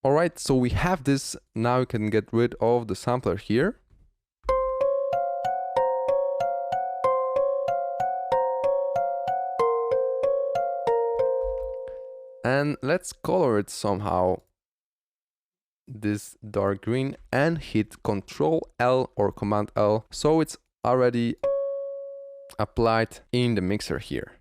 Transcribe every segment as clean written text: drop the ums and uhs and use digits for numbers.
Alright, so we have this. Now we can get rid of the sampler here. And let's color it somehow, this dark green, and hit Ctrl L or Command L, so it's already applied in the mixer here.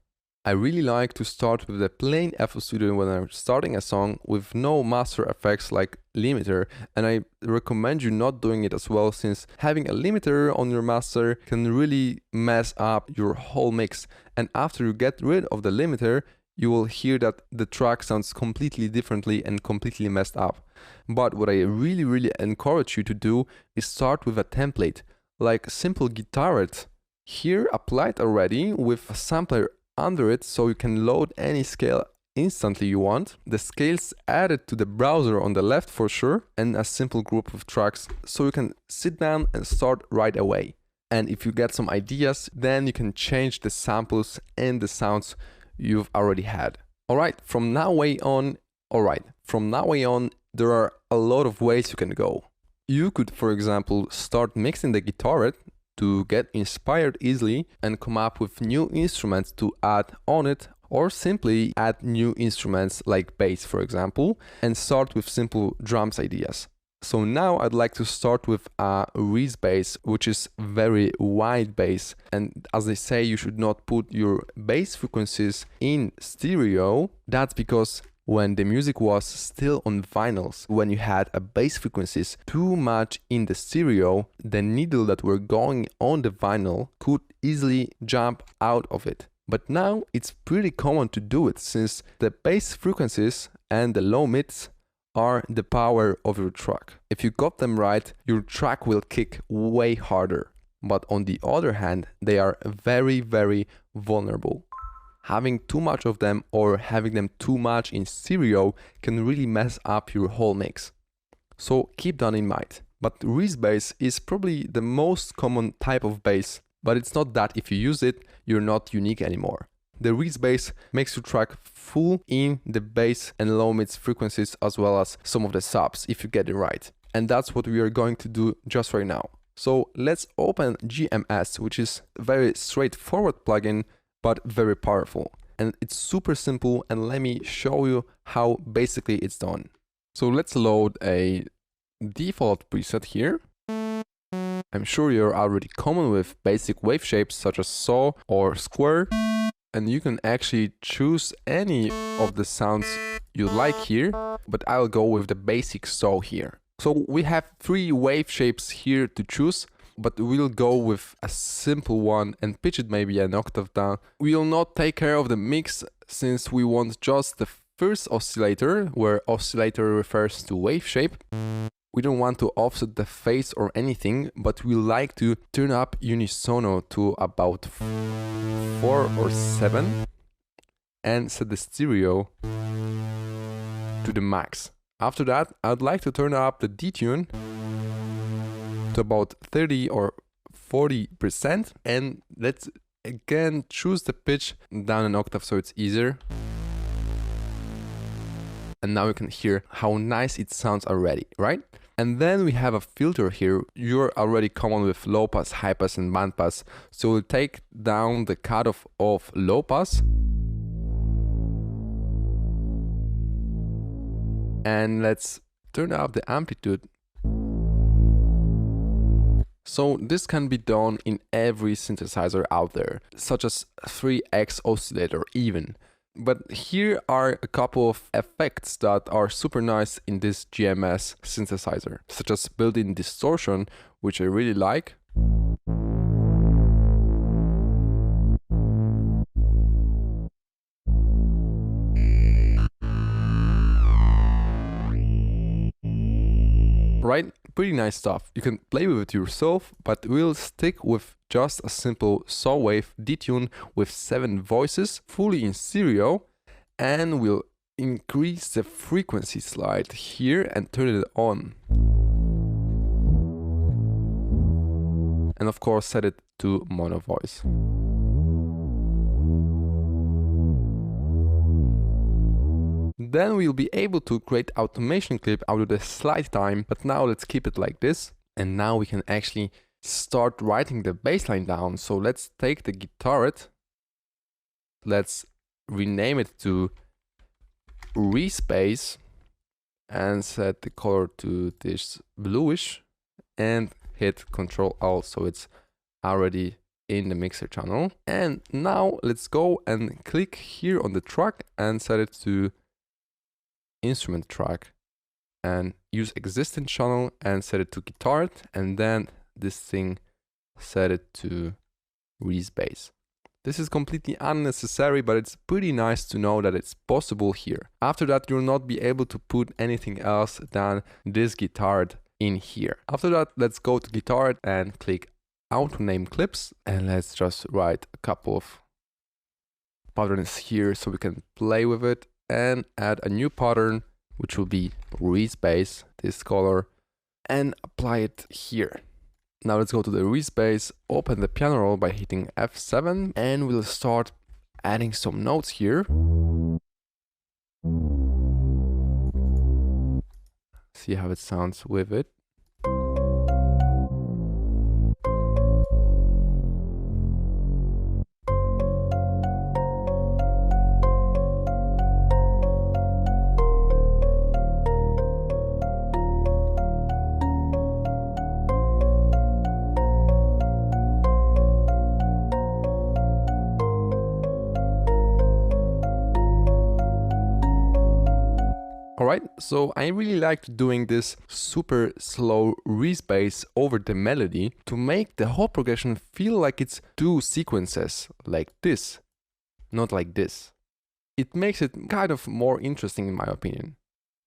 I really like to start with the plain FL Studio when I'm starting a song with no master effects like limiter, and I recommend you not doing it as well, since having a limiter on your master can really mess up your whole mix. And after you get rid of the limiter, you will hear that the track sounds completely differently and completely messed up. But what I really encourage you to do is start with a template, like simple guitarette. Here applied already with a sampler under it, so you can load any scale instantly you want. The scales added to the browser on the left for sure, and a simple group of tracks, so you can sit down and start right away. And if you get some ideas, then you can change the samples and the sounds you've already had. Alright, from now on, there are a lot of ways you can go. You could, for example, start mixing the guitarette to get inspired easily and come up with new instruments to add on it, or simply add new instruments like bass, for example, and start with simple drums ideas. So now I'd like to start with a Reese bass, which is very wide bass. And as they say, you should not put your bass frequencies in stereo. That's because when the music was still on vinyls, when you had a bass frequencies too much in the stereo, the needle that were going on the vinyl could easily jump out of it. But now it's pretty common to do it, since the bass frequencies and the low mids are the power of your track. If you got them right, your track will kick way harder. But on the other hand, they are very vulnerable. Having too much of them or having them too much in stereo can really mess up your whole mix. So keep that in mind. But Reese bass is probably the most common type of bass, but it's not that if you use it, you're not unique anymore. The Reese bass makes your track full in the bass and low mids frequencies, as well as some of the subs if you get it right. And that's what we are going to do just right now. So let's open GMS, which is a very straightforward plugin, but very powerful. And it's super simple, and let me show you how basically it's done. So let's load a default preset here. I'm sure you're already common with basic wave shapes such as saw or square. And you can actually choose any of the sounds you like here, but I'll go with the basic saw here. So we have 3 wave shapes here to choose, but we'll go with a simple one and pitch it maybe an octave down. We'll not take care of the mix, since we want just the first oscillator, where oscillator refers to wave shape. We don't want to offset the phase or anything, but we like to turn up unisono to about 4 or 7 and set the stereo to the max. After that, I'd like to turn up the detune to about 30 or 40%, and let's again choose the pitch down an octave so it's easier. And now you can hear how nice it sounds already, right? And then we have a filter here. You're already common with low pass, high pass and band pass. So we'll take down the cutoff of low pass. And let's turn up the amplitude. So this can be done in every synthesizer out there, such as 3X oscillator even. But here are a couple of effects that are super nice in this GMS synthesizer, such as built-in distortion, which I really like. Right? Pretty nice stuff. You can play with it yourself, but we'll stick with just a simple saw wave detune with 7 voices, fully in stereo, and we'll increase the frequency slide here and turn it on. And of course set it to mono voice. Then we'll be able to create automation clip out of the slide time, but now let's keep it like this. And now we can actually start writing the bassline down. So let's take the guitarette, let's rename it to Reese bass and set the color to this bluish and hit Ctrl Alt so it's already in the mixer channel. And now let's go and click here on the track and set it to instrument track and use existing channel and set it to guitarette, and then this thing set it to Reese bass. This is completely unnecessary, but it's pretty nice to know that it's possible here. After that, you'll not be able to put anything else than this guitarette in here. After that, let's go to guitarette and click auto name clips, and let's just write a couple of patterns here so we can play with it and add a new pattern, which will be Reese bass, this color, and apply it here. Now let's go to the Reese bass, open the piano roll by hitting F7, and we'll start adding some notes here. See how it sounds with it. Alright, so I really liked doing this super slow Reese bass over the melody to make the whole progression feel like it's two sequences, like this, not like this. It makes it kind of more interesting in my opinion.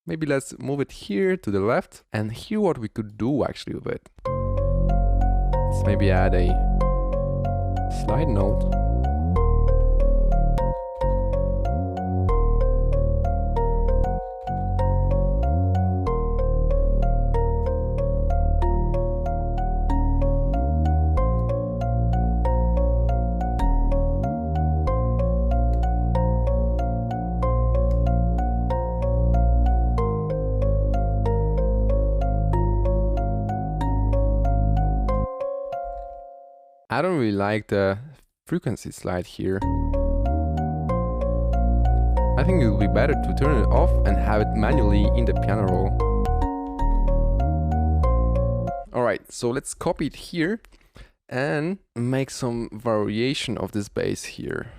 Maybe let's move it here to the left and hear what we could do actually with it. Let's maybe add a slide note. I don't really like the frequency slide here. I think it would be better to turn it off and have it manually in the piano roll. Alright, so let's copy it here and make some variation of this bass here.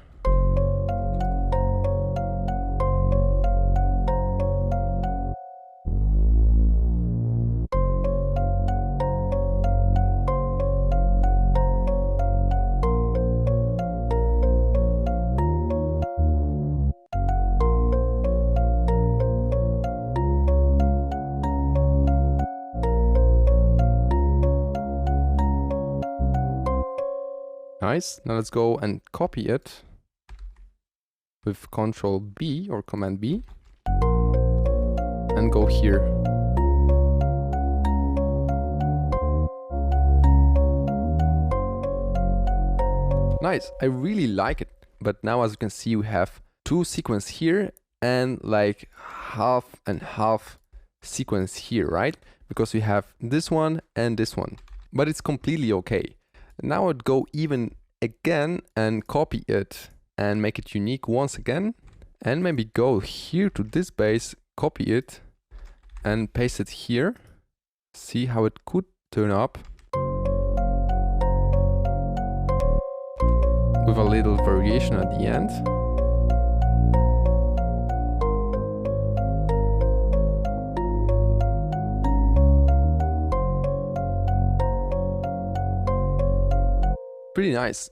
Nice. Now let's go and copy it with Ctrl B or Command B and go here. Nice. I really like it. But now, as you can see, we have two sequences here and like half and half sequence here, right? Because we have this one and this one. But it's completely okay. Now I'd go even again and copy it and make it unique once again, and maybe go here to this bass, copy it and paste it here. See how it could turn up with a little variation at the end. Pretty nice.